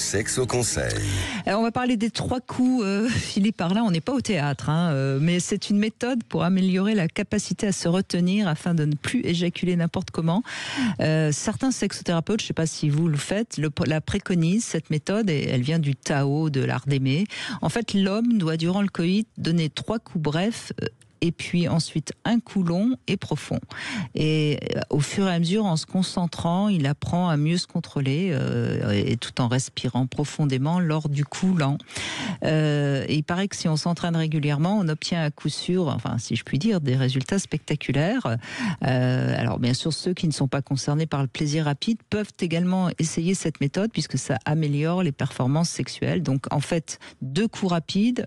Sexo Conseil. Alors on va parler des 3 coups, Philippe, par là, on n'est pas au théâtre, mais c'est une méthode pour améliorer la capacité à se retenir afin de ne plus éjaculer n'importe comment. Certains sexothérapeutes, je ne sais pas si vous le faites, la préconisent, cette méthode, et elle vient du Tao, de l'art d'aimer. En fait, l'homme doit, durant le coït, donner 3 coups brefs, et puis ensuite un coup long et profond. Et au fur et à mesure, en se concentrant, il apprend à mieux se contrôler, et tout en respirant profondément lors du coup lent. Et il paraît que si on s'entraîne régulièrement, on obtient à coup sûr, enfin si je puis dire, des résultats spectaculaires. Alors bien sûr, ceux qui ne sont pas concernés par le plaisir rapide peuvent également essayer cette méthode puisque ça améliore les performances sexuelles. Donc en fait, 2 coups rapides,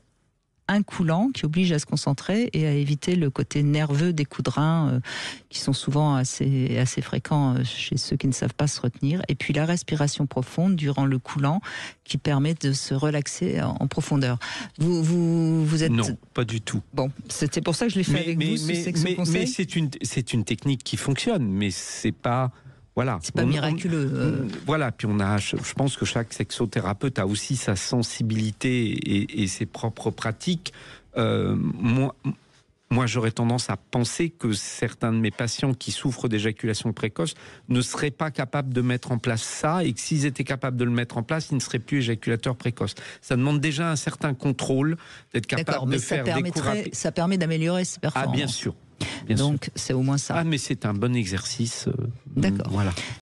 un coup lent qui oblige à se concentrer et à éviter le côté nerveux des coups de rein qui sont souvent assez fréquents chez ceux qui ne savent pas se retenir. Et puis la respiration profonde durant le coup lent qui permet de se relaxer en profondeur. Vous êtes... Non, pas du tout. Bon, c'était pour ça que je l'ai fait avec vous, ce Sexo Conseil. Mais c'est une technique qui fonctionne, mais c'est pas... Voilà. C'est pas miraculeux. Voilà, puis je pense que chaque sexothérapeute a aussi sa sensibilité et ses propres pratiques. Moi, j'aurais tendance à penser que certains de mes patients qui souffrent d'éjaculation précoce ne seraient pas capables de mettre en place ça, et que s'ils étaient capables de le mettre en place, ils ne seraient plus éjaculateurs précoces. Ça demande déjà un certain contrôle, d'être capable de faire des coups rapides. Ça permet d'améliorer ses performances. Ah, bien sûr. Donc, c'est au moins ça. Ah, mais c'est un bon exercice. D'accord. Voilà.